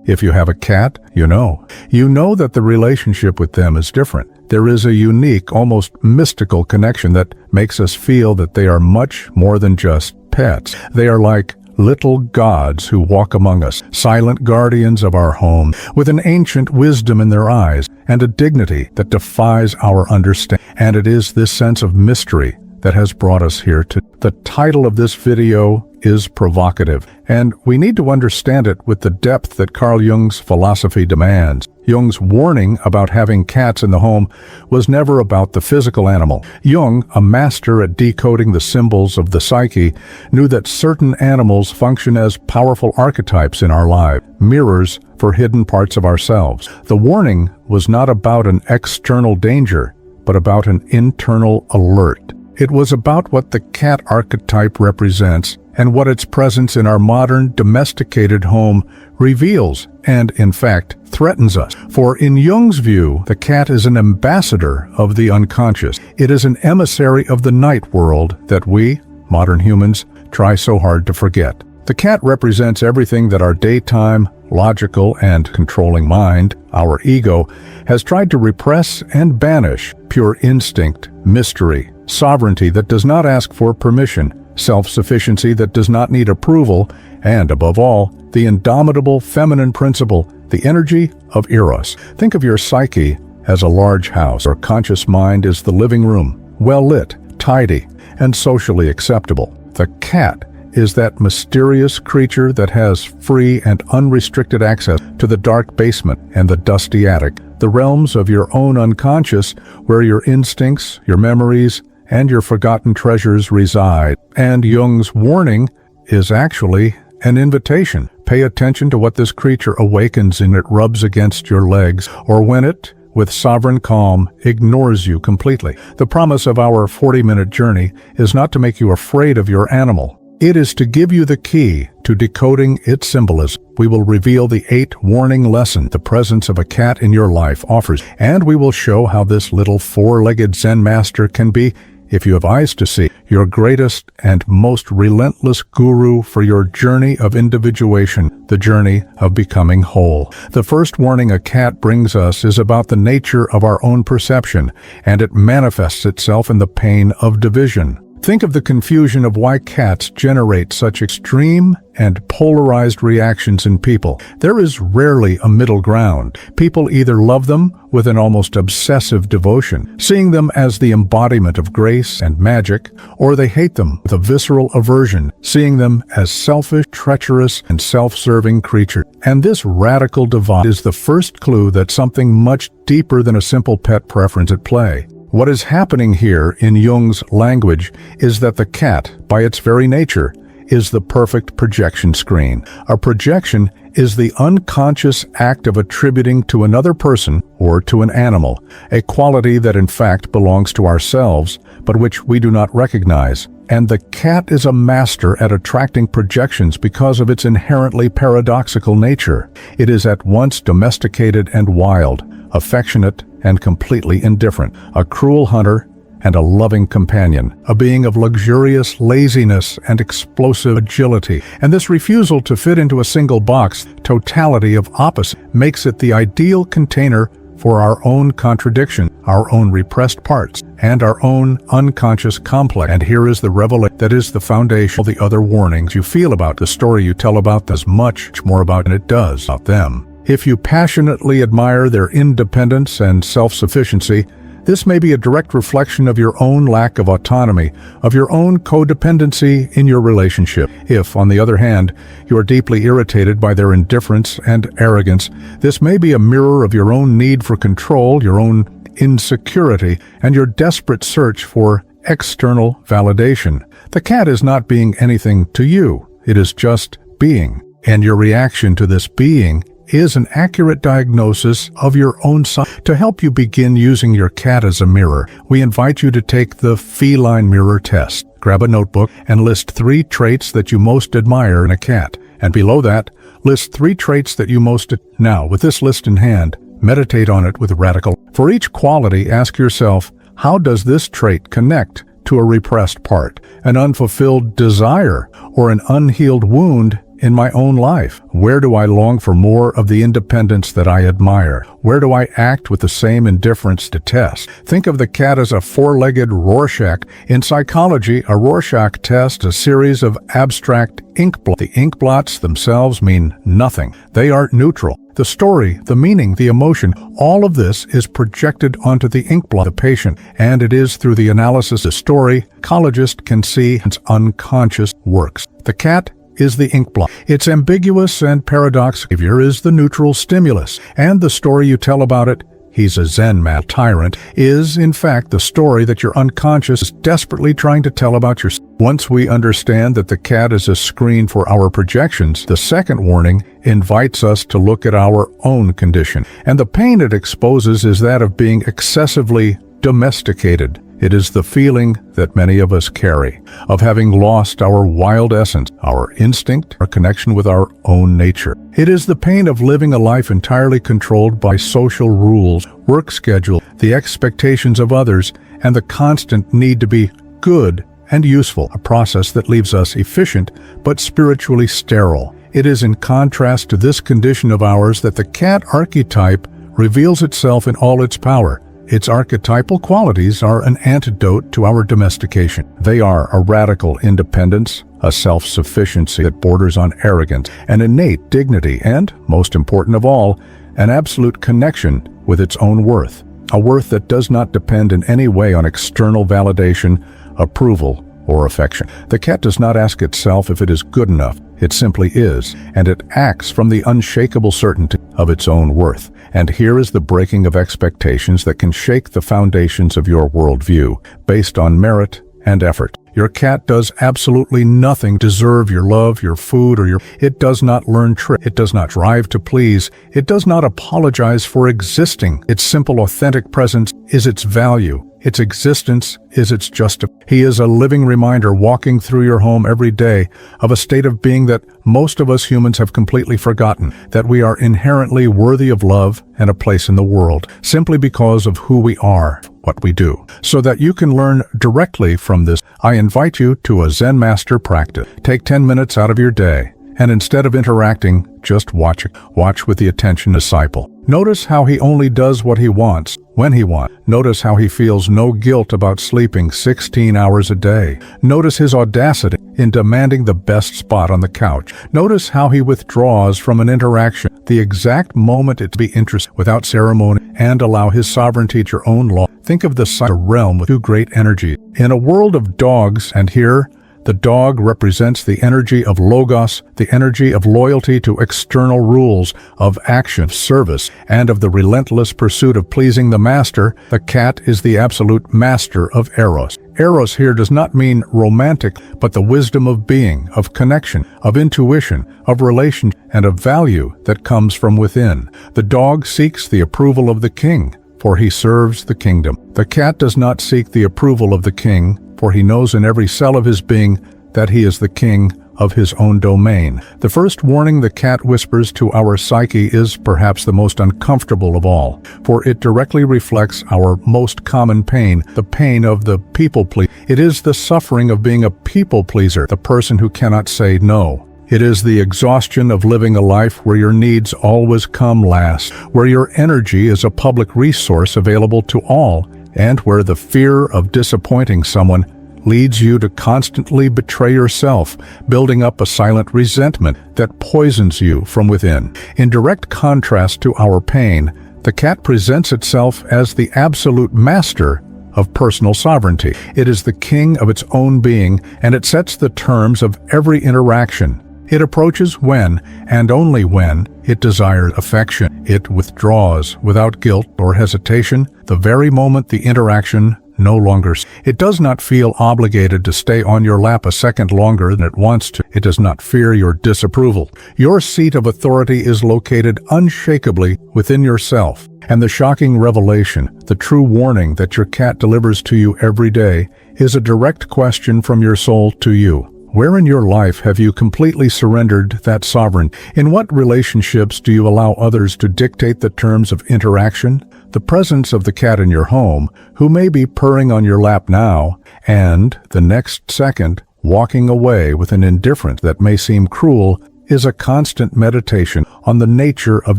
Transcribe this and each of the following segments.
If you have a cat, you know. You know that the relationship with them is different. There is a unique, almost mystical connection that makes us feel that they are much more than just pets. They are like little gods who walk among us, silent guardians of our home, with an ancient wisdom in their eyes and a dignity that defies our understanding. And it is this sense of mystery that has brought us here to. The title of this video is provocative, and we need to understand it with the depth that Carl Jung's philosophy demands. Jung's warning about having cats in the home was never about the physical animal. Jung, a master at decoding the symbols of the psyche, knew that certain animals function as powerful archetypes in our lives, mirrors for hidden parts of ourselves. The warning was not about an external danger, but about an internal alert. It was about what the cat archetype represents and what its presence in our modern, domesticated home reveals and, in fact, threatens us. For in Jung's view, the cat is an ambassador of the unconscious. It is an emissary of the night world that we, modern humans, try so hard to forget. The cat represents everything that our daytime, logical and controlling mind, our ego, has tried to repress and banish: pure instinct, mystery, sovereignty that does not ask for permission, self-sufficiency that does not need approval, and, above all, the indomitable feminine principle, the energy of Eros. Think of your psyche as a large house. Your conscious mind is the living room, well-lit, tidy, and socially acceptable. The cat is that mysterious creature that has free and unrestricted access to the dark basement and the dusty attic, the realms of your own unconscious where your instincts, your memories, and your forgotten treasures reside. And Jung's warning is actually an invitation. Pay attention to what this creature awakens when it rubs against your legs, or when it, with sovereign calm, ignores you completely. The promise of our 40-minute journey is not to make you afraid of your animal. It is to give you the key to decoding its symbolism. We will reveal the 8 warning lessons the presence of a cat in your life offers, and we will show how this little 4-legged Zen master can be, if you have eyes to see, your greatest and most relentless guru for your journey of individuation, the journey of becoming whole. The first warning a cat brings us is about the nature of our own perception, and it manifests itself in the pain of division. Think of the confusion of why cats generate such extreme and polarized reactions in people. There is rarely a middle ground. People either love them with an almost obsessive devotion, seeing them as the embodiment of grace and magic, or they hate them with a visceral aversion, seeing them as selfish, treacherous, and self-serving creatures. And this radical divide is the first clue that something much deeper than a simple pet preference at play. What is happening here in Jung's language is that the cat, by its very nature, is the perfect projection screen. A projection is the unconscious act of attributing to another person or to an animal a quality that in fact belongs to ourselves, but which we do not recognize. And the cat is a master at attracting projections because of its inherently paradoxical nature. It is at once domesticated and wild, affectionate and completely indifferent, a cruel hunter and a loving companion, a being of luxurious laziness and explosive agility. And this refusal to fit into a single box, totality of opposites, makes it the ideal container for our own contradiction, our own repressed parts, and our own unconscious complex. And here is the revelation that is the foundation of the other warnings you feel about the story you tell about them, as much more about than it does about them. If you passionately admire their independence and self-sufficiency, this may be a direct reflection of your own lack of autonomy, of your own codependency in your relationship. If, on the other hand, you are deeply irritated by their indifference and arrogance, this may be a mirror of your own need for control, your own insecurity, and your desperate search for external validation. The cat is not being anything to you. It is just being. And your reaction to this being is an accurate diagnosis of your own psyche. To help you begin using your cat as a mirror, we invite you to take the Feline mirror test. Grab a notebook and list 3 traits that you most admire in a cat. And below that, list 3 traits that you most... Now, with this list in hand, meditate on it with radical... For each quality, ask yourself, how does this trait connect to a repressed part, an unfulfilled desire, or an unhealed wound in my own life? Where do I long for more of the independence that I admire? Where do I act with the same indifference to test? Think of the cat as a four-legged Rorschach. In psychology, a Rorschach test is a series of abstract ink blots. The ink blots themselves mean nothing. They are neutral. The story, the meaning, the emotion, all of this is projected onto the ink blot of the patient, and it is through the analysis of the story psychologist can see its unconscious works. The cat is the ink blot. Its ambiguous and paradoxical behavior is the neutral stimulus, and the story you tell about it, he's a Zen mad tyrant, is in fact the story that your unconscious is desperately trying to tell about yourself. Once we understand that the cat is a screen for our projections, the second warning invites us to look at our own condition. And the pain it exposes is that of being excessively domesticated. It is the feeling that many of us carry, of having lost our wild essence, our instinct, our connection with our own nature. It is the pain of living a life entirely controlled by social rules, work schedule, the expectations of others, and the constant need to be good and useful, a process that leaves us efficient but spiritually sterile. It is in contrast to this condition of ours that the cat archetype reveals itself in all its power. Its archetypal qualities are an antidote to our domestication. They are a radical independence, a self-sufficiency that borders on arrogance, an innate dignity, and, most important of all, an absolute connection with its own worth. A worth that does not depend in any way on external validation, approval, or affection. The cat does not ask itself if it is good enough. It simply is, and it acts from the unshakable certainty of its own worth. And here is the breaking of expectations that can shake the foundations of your worldview, based on merit and effort. Your cat does absolutely nothing to deserve your love, your food, or your... It does not learn tricks. It does not strive to please. It does not apologize for existing. Its simple, authentic presence is its value. Its existence is its justice. He is a living reminder walking through your home every day of a state of being that most of us humans have completely forgotten, that we are inherently worthy of love and a place in the world, simply because of who we are, what we do. So that you can learn directly from this, I invite you to a Zen master practice. Take 10 minutes out of your day, and instead of interacting, just watch it. Watch with the attention disciple. Notice how he only does what he wants, when he wants. Notice how he feels no guilt about sleeping 16 hours a day. Notice his audacity in demanding the best spot on the couch. Notice how he withdraws from an interaction the exact moment it be interested, without ceremony, and allow his sovereignty to your own law. Think of the realm with two great energies. In a world of dogs, and here, the dog represents the energy of logos, the energy of loyalty to external rules, of action, of service, and of the relentless pursuit of pleasing the master. The cat is the absolute master of eros. Eros here does not mean romantic, but the wisdom of being, of connection, of intuition, of relation, and of value that comes from within. The dog seeks the approval of the king, for he serves the kingdom. The cat does not seek the approval of the king, for he knows in every cell of his being that he is the king of his own domain. The first warning the cat whispers to our psyche is perhaps the most uncomfortable of all, for it directly reflects our most common pain, the pain of the people pleaser. It is the suffering of being a people pleaser, the person who cannot say no. It is the exhaustion of living a life where your needs always come last, where your energy is a public resource available to all, and where the fear of disappointing someone leads you to constantly betray yourself, building up a silent resentment that poisons you from within. In direct contrast to our pain, the cat presents itself as the absolute master of personal sovereignty. It is the king of its own being, and it sets the terms of every interaction. It approaches when, and only when, it desires affection. It withdraws without guilt or hesitation the very moment the interaction no longer. It does not feel obligated to stay on your lap a second longer than it wants to. It does not fear your disapproval. Your seat of authority is located unshakably within yourself. And the shocking revelation, the true warning that your cat delivers to you every day, is a direct question from your soul to you. Where in your life have you completely surrendered that sovereignty? In what relationships do you allow others to dictate the terms of interaction? The presence of the cat in your home, who may be purring on your lap now, and, the next second, walking away with an indifference that may seem cruel, is a constant meditation on the nature of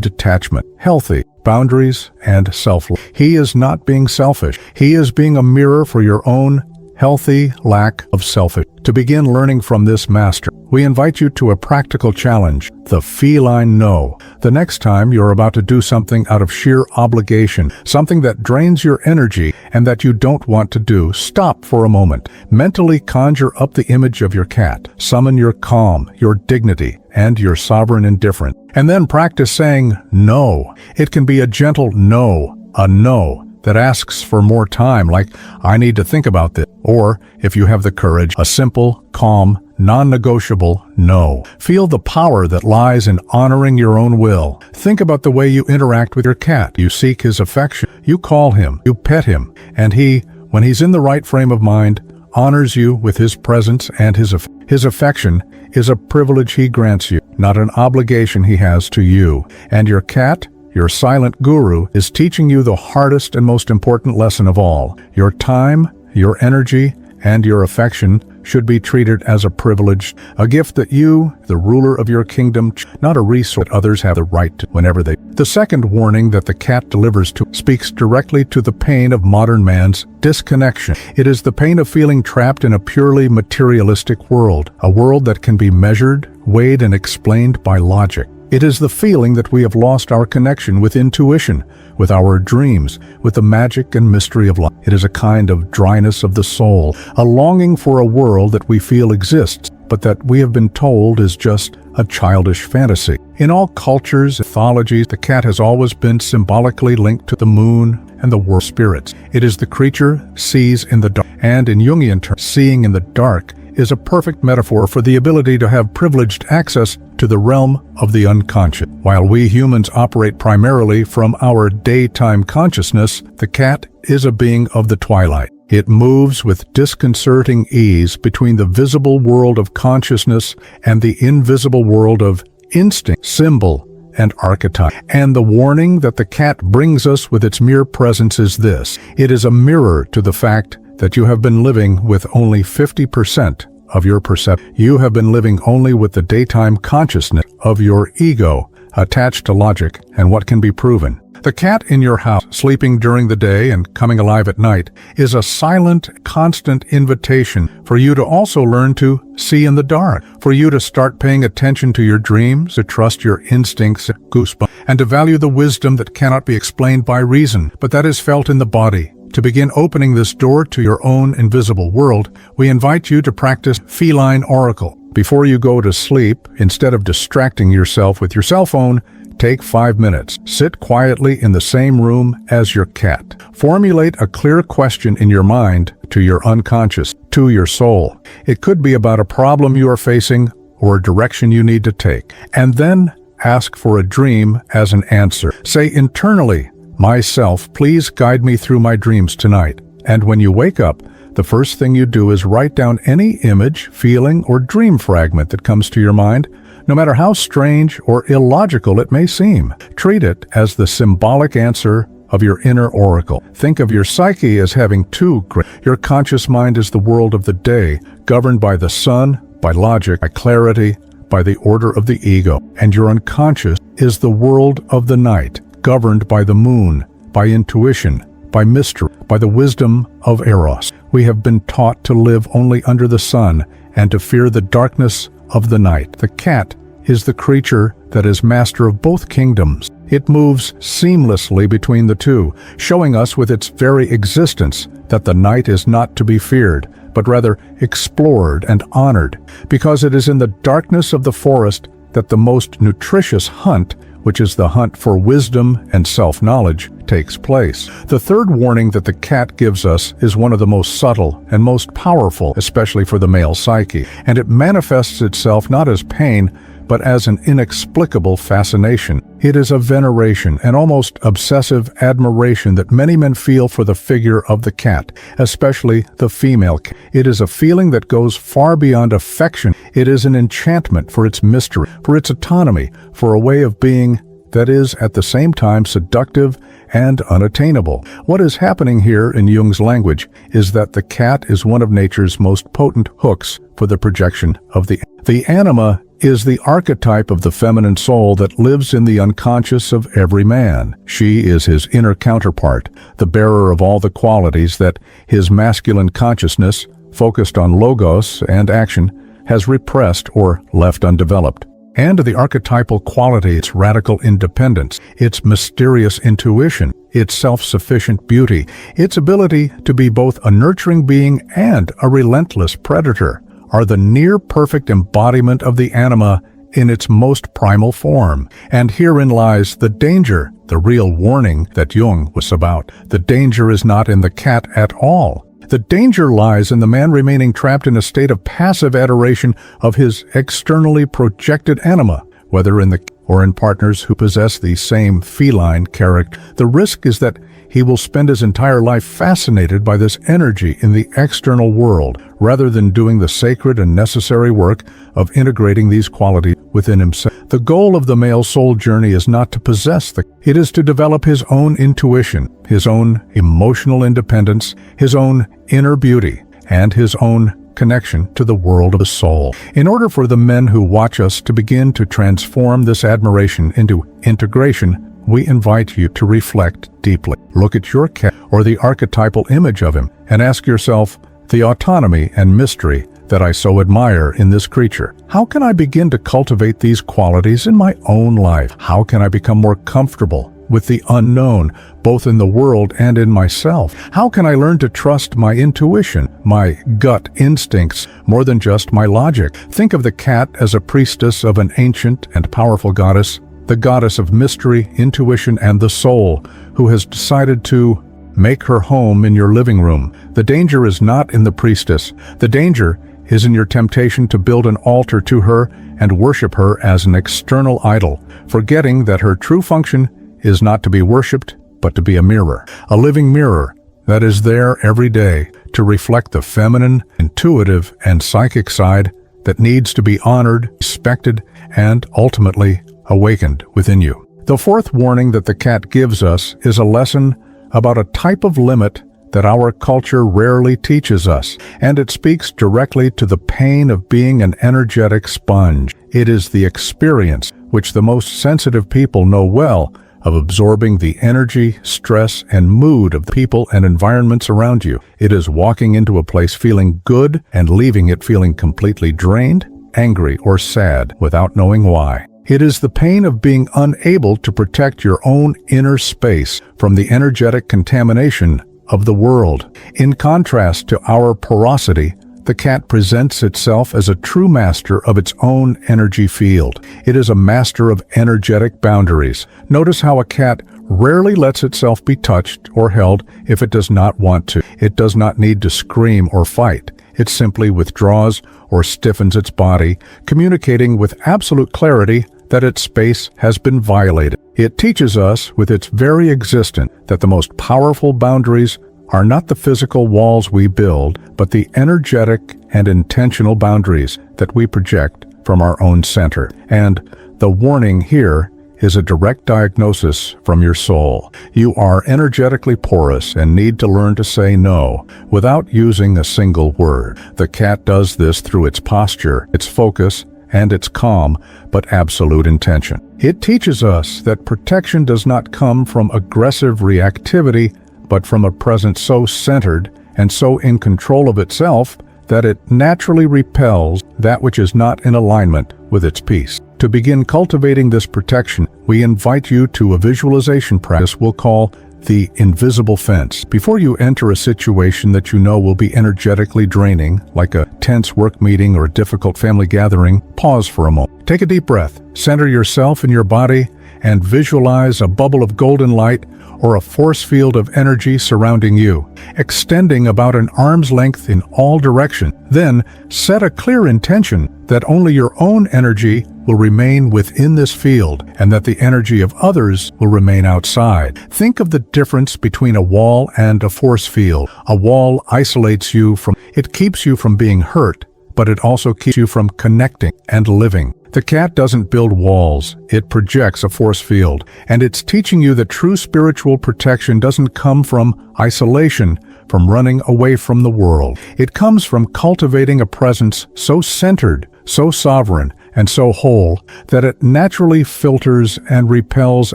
detachment, healthy boundaries, and self-love. He is not being selfish. He is being a mirror for your own healthy lack of selfish. To begin learning from this master, we invite you to a practical challenge, the feline no. The next time you're about to do something out of sheer obligation, something that drains your energy and that you don't want to do, stop for a moment. Mentally conjure up the image of your cat. Summon your calm, your dignity, and your sovereign indifference. And then practice saying no. It can be a gentle no, a no that asks for more time, like, I need to think about this. Or, if you have the courage, a simple, calm, non-negotiable no. Feel the power that lies in honoring your own will. Think about the way you interact with your cat. You seek his affection. You call him. You pet him. And he, when he's in the right frame of mind, honors you with his presence and his affection is a privilege he grants you, not an obligation he has to you. And your cat, your silent guru, is teaching you the hardest and most important lesson of all. Your time, your energy, and your affection should be treated as a privilege, a gift that you, the ruler of your kingdom, not a resource that others have the right to whenever they. The second warning that the cat delivers to speaks directly to the pain of modern man's disconnection. It is the pain of feeling trapped in a purely materialistic world, a world that can be measured, weighed, and explained by logic. It is the feeling that we have lost our connection with intuition, with our dreams, with the magic and mystery of life. It is a kind of dryness of the soul, a longing for a world that we feel exists, but that we have been told is just a childish fantasy. In all cultures and mythologies, the cat has always been symbolically linked to the moon and the world spirits. It is the creature sees in the dark, and in Jungian terms, seeing in the dark is a perfect metaphor for the ability to have privileged access to the realm of the unconscious. While we humans operate primarily from our daytime consciousness, the cat is a being of the twilight. It moves with disconcerting ease between the visible world of consciousness and the invisible world of instinct, symbol, and archetype. And the warning that the cat brings us with its mere presence is this: it is a mirror to the fact that you have been living with only 50% of your perception. You have been living only with the daytime consciousness of your ego, attached to logic and what can be proven. The cat in your house, sleeping during the day and coming alive at night, is a silent, constant invitation for you to also learn to see in the dark, for you to start paying attention to your dreams, to trust your instincts and goosebumps, and to value the wisdom that cannot be explained by reason, but that is felt in the body. To begin opening this door to your own invisible world, we invite you to practice Feline Oracle. Before you go to sleep, instead of distracting yourself with your cell phone, take 5 minutes. Sit quietly in the same room as your cat. Formulate a clear question in your mind to your unconscious, to your soul. It could be about a problem you are facing or a direction you need to take. And then ask for a dream as an answer. Say internally, "Myself, please guide me through my dreams tonight." And when you wake up, the first thing you do is write down any image, feeling, or dream fragment that comes to your mind, no matter how strange or illogical it may seem. Treat it as the symbolic answer of your inner oracle. Think of your psyche as having two great. Your conscious mind is the world of the day, governed by the sun, by logic, by clarity, by the order of the ego. And your unconscious is the world of the night, governed by the moon, by intuition, by mystery, by the wisdom of Eros. We have been taught to live only under the sun and to fear the darkness of the night. The cat is the creature that is master of both kingdoms. It moves seamlessly between the two, showing us with its very existence that the night is not to be feared, but rather explored and honored, because it is in the darkness of the forest that the most nutritious hunt, which is the hunt for wisdom and self-knowledge, takes place. The third warning that the cat gives us is one of the most subtle and most powerful, especially for the male psyche, and it manifests itself not as pain, but as an inexplicable fascination. It is a veneration, an almost obsessive admiration that many men feel for the figure of the cat, especially the female cat. It is a feeling that goes far beyond affection. It is an enchantment for its mystery, for its autonomy, for a way of being that is at the same time seductive and unattainable. What is happening here in Jung's language is that the cat is one of nature's most potent hooks for the projection of the anima is the archetype of the feminine soul that lives in the unconscious of every man. She is his inner counterpart, the bearer of all the qualities that his masculine consciousness, focused on logos and action, has repressed or left undeveloped. And the archetypal quality, its radical independence, its mysterious intuition, its self-sufficient beauty, its ability to be both a nurturing being and a relentless predator, are the near-perfect embodiment of the anima in its most primal form. And herein lies the danger, the real warning that Jung was about. The danger is not in the cat at all. The danger lies in the man remaining trapped in a state of passive adoration of his externally projected anima, whether in the or in partners who possess the same feline character. The risk is that he will spend his entire life fascinated by this energy in the external world, rather than doing the sacred and necessary work of integrating these qualities within himself. The goal of the male soul journey is not to possess it is to develop his own intuition, his own emotional independence, his own inner beauty, and his own connection to the world of the soul. In order for the men who watch us to begin to transform this admiration into integration, we invite you to reflect deeply. Look at your cat or the archetypal image of him and ask yourself, the autonomy and mystery that I so admire in this creature, how can I begin to cultivate these qualities in my own life? How can I become more comfortable with the unknown, both in the world and in myself? How can I learn to trust my intuition, my gut instincts, more than just my logic? Think of the cat as a priestess of an ancient and powerful goddess, the goddess of mystery, intuition, and the soul, who has decided to make her home in your living room. The danger is not in the priestess. The danger is in your temptation to build an altar to her and worship her as an external idol, forgetting that her true function is not to be worshipped, but to be a mirror, a living mirror that is there every day to reflect the feminine, intuitive, and psychic side that needs to be honored, respected, and ultimately awakened within you. The fourth warning that the cat gives us is a lesson about a type of limit that our culture rarely teaches us, and it speaks directly to the pain of being an energetic sponge. It is the experience, which the most sensitive people know well, of absorbing the energy, stress, and mood of the people and environments around you. It is walking into a place feeling good and leaving it feeling completely drained, angry, or sad without knowing why. It is the pain of being unable to protect your own inner space from the energetic contamination of the world. In contrast to our porosity, the cat presents itself as a true master of its own energy field. It is a master of energetic boundaries. Notice how a cat rarely lets itself be touched or held if it does not want to. It does not need to scream or fight. It simply withdraws or stiffens its body, communicating with absolute clarity that its space has been violated. It teaches us with its very existence that the most powerful boundaries are not the physical walls we build, but the energetic and intentional boundaries that we project from our own center. And the warning here is a direct diagnosis from your soul. You are energetically porous and need to learn to say no without using a single word. The cat does this through its posture, its focus, and its calm but absolute intention. It teaches us that protection does not come from aggressive reactivity, but from a presence so centered and so in control of itself that it naturally repels that which is not in alignment with its peace. To begin cultivating this protection, we invite you to a visualization practice we'll call the invisible fence. Before you enter a situation that you know will be energetically draining, like a tense work meeting or a difficult family gathering, pause for a moment. Take a deep breath, center yourself in your body, and visualize a bubble of golden light or a force field of energy surrounding you, extending about an arm's length in all directions. Then, set a clear intention that only your own energy will remain within this field and that the energy of others will remain outside. Think of the difference between a wall and a force field. A wall isolates you it keeps you from being hurt, but it also keeps you from connecting and living. The cat doesn't build walls, it projects a force field, and it's teaching you that true spiritual protection doesn't come from isolation, from running away from the world. It comes from cultivating a presence so centered, so sovereign, and so whole that it naturally filters and repels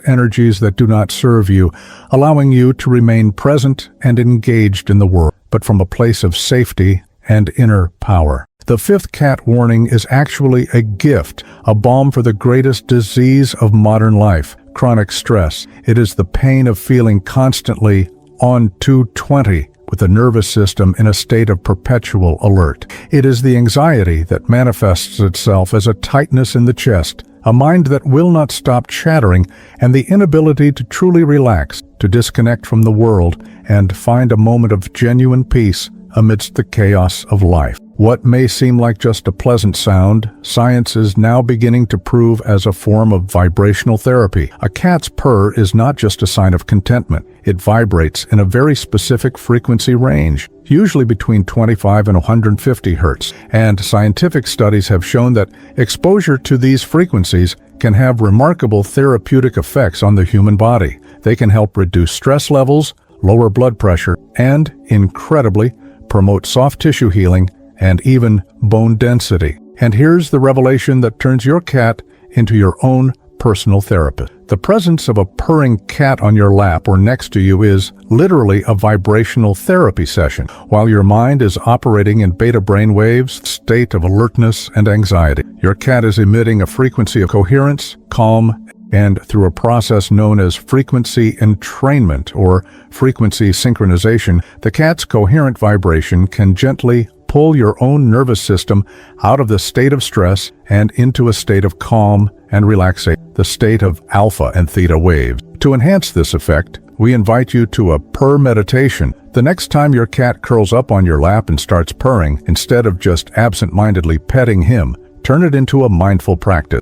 energies that do not serve you, allowing you to remain present and engaged in the world, but from a place of safety and inner power. The fifth cat warning is actually a gift, a balm for the greatest disease of modern life, chronic stress. It is the pain of feeling constantly on 220, with the nervous system in a state of perpetual alert. It is the anxiety that manifests itself as a tightness in the chest, a mind that will not stop chattering, and the inability to truly relax, to disconnect from the world, and find a moment of genuine peace amidst the chaos of life. What may seem like just a pleasant sound, science is now beginning to prove as a form of vibrational therapy. A cat's purr is not just a sign of contentment. It vibrates in a very specific frequency range, usually between 25 and 150 hertz, and scientific studies have shown that exposure to these frequencies can have remarkable therapeutic effects on the human body. They can help reduce stress levels, lower blood pressure, and, incredibly, promote soft tissue healing and even bone density. And here's the revelation that turns your cat into your own personal therapist. The presence of a purring cat on your lap or next to you is literally a vibrational therapy session, while your mind is operating in beta brainwaves, state of alertness and anxiety. Your cat is emitting a frequency of coherence, calm, and through a process known as frequency entrainment or frequency synchronization, the cat's coherent vibration can gently pull your own nervous system out of the state of stress and into a state of calm and relaxation, the state of alpha and theta waves. To enhance this effect, we invite you to a purr meditation. The next time your cat curls up on your lap and starts purring, instead of just absent-mindedly petting him, turn it into a mindful practice.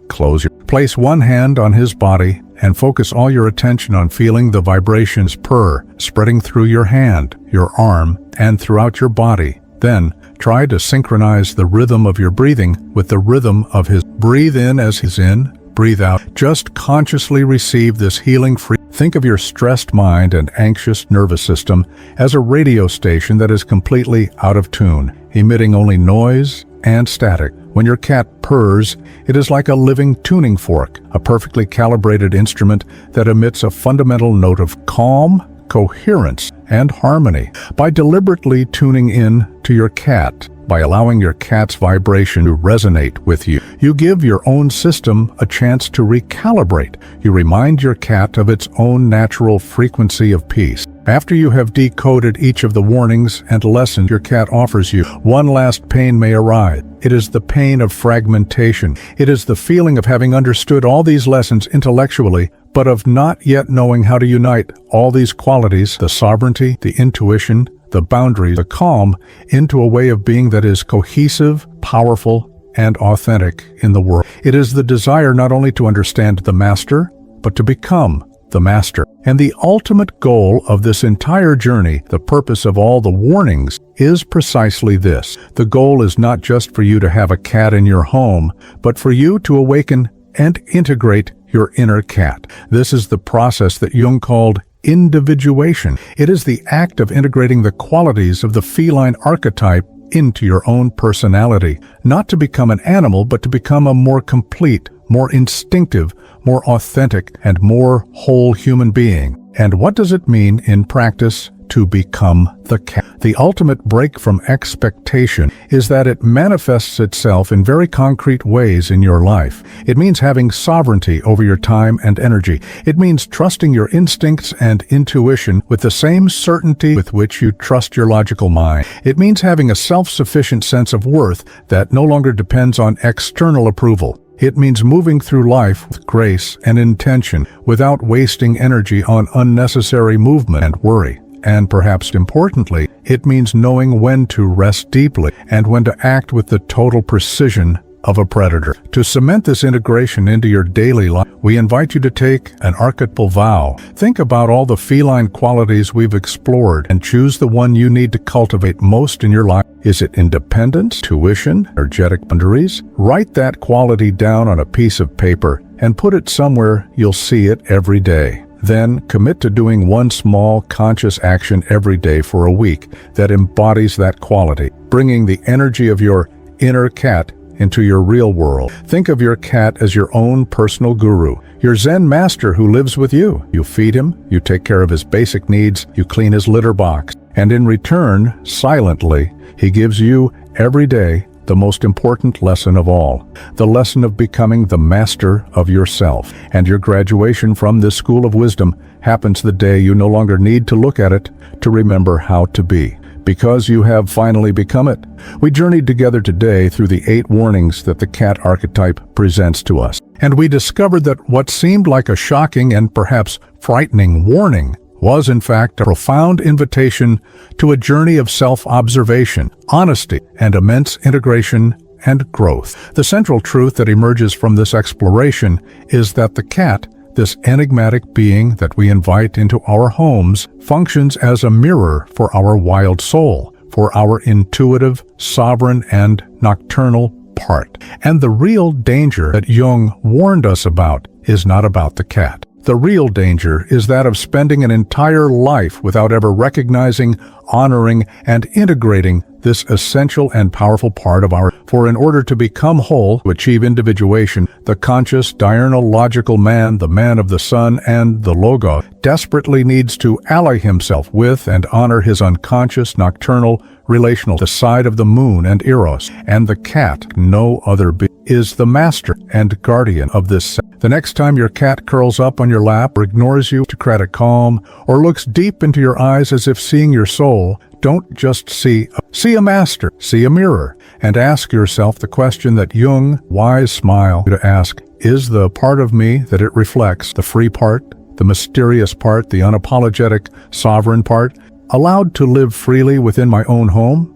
Place one hand on his body and focus all your attention on feeling the vibrations purr, spreading through your hand, your arm, and throughout your body. Then, try to synchronize the rhythm of your breathing with the rhythm of his. Breathe in as he's in, breathe out. Just consciously receive this healing free. Think of your stressed mind and anxious nervous system as a radio station that is completely out of tune, emitting only noise and static. When your cat purrs, it is like a living tuning fork, a perfectly calibrated instrument that emits a fundamental note of calm, coherence, and harmony. By deliberately tuning in to your cat, by allowing your cat's vibration to resonate with you, you give your own system a chance to recalibrate. You remind your cat of its own natural frequency of peace. After you have decoded each of the warnings and lessons your cat offers you, one last pain may arise. It is the pain of fragmentation. It is the feeling of having understood all these lessons intellectually, but of not yet knowing how to unite all these qualities, the sovereignty, the intuition, the boundaries, the calm, into a way of being that is cohesive, powerful, and authentic in the world. It is the desire not only to understand the master, but to become the master. And the ultimate goal of this entire journey, the purpose of all the warnings, is precisely this. The goal is not just for you to have a cat in your home, but for you to awaken and integrate your inner cat. This is the process that Jung called individuation. It is the act of integrating the qualities of the feline archetype into your own personality, not to become an animal, but to become a more complete, more instinctive, more authentic, and more whole human being. And what does it mean in practice to become the cat? The ultimate break from expectation is that it manifests itself in very concrete ways in your life. It means having sovereignty over your time and energy. It means trusting your instincts and intuition with the same certainty with which you trust your logical mind. It means having a self-sufficient sense of worth that no longer depends on external approval. It means moving through life with grace and intention without wasting energy on unnecessary movement and worry. And perhaps importantly, it means knowing when to rest deeply and when to act with the total precision of a predator. To cement this integration into your daily life, we invite you to take an archetypal vow. Think about all the feline qualities we've explored and choose the one you need to cultivate most in your life. Is it independence, tuition, energetic boundaries? Write that quality down on a piece of paper and put it somewhere you'll see it every day. Then commit to doing one small conscious action every day for a week that embodies that quality, bringing the energy of your inner cat into your real world. Think of your cat as your own personal guru, your Zen master who lives with you. You feed him, you take care of his basic needs, you clean his litter box, and in return, silently, he gives you every day the most important lesson of all, the lesson of becoming the master of yourself. And your graduation from this school of wisdom happens the day you no longer need to look at it to remember how to be, because you have finally become it. We journeyed together today through the 8 warnings that the cat archetype presents to us, and we discovered that what seemed like a shocking and perhaps frightening warning was in fact a profound invitation to a journey of self-observation, honesty, and immense integration and growth. The central truth that emerges from this exploration is that the cat, this enigmatic being that we invite into our homes, functions as a mirror for our wild soul, for our intuitive, sovereign, and nocturnal part. And the real danger that Jung warned us about is not about the cat. The real danger is that of spending an entire life without ever recognizing, honoring, and integrating this essential and powerful part of our. For in order to become whole, to achieve individuation, the conscious, diurnal, logical man, the man of the sun and the logos, desperately needs to ally himself with and honor his unconscious, nocturnal, relational, the side of the moon and Eros, and the cat, no other being, is the master and guardian of this. The next time your cat curls up on your lap or ignores you to create a calm, or looks deep into your eyes as if seeing your soul, don't just see a master, see a mirror, and ask yourself the question that Jung, wise smile, to ask, is the part of me that it reflects, the free part, the mysterious part, the unapologetic, sovereign part, allowed to live freely within my own home?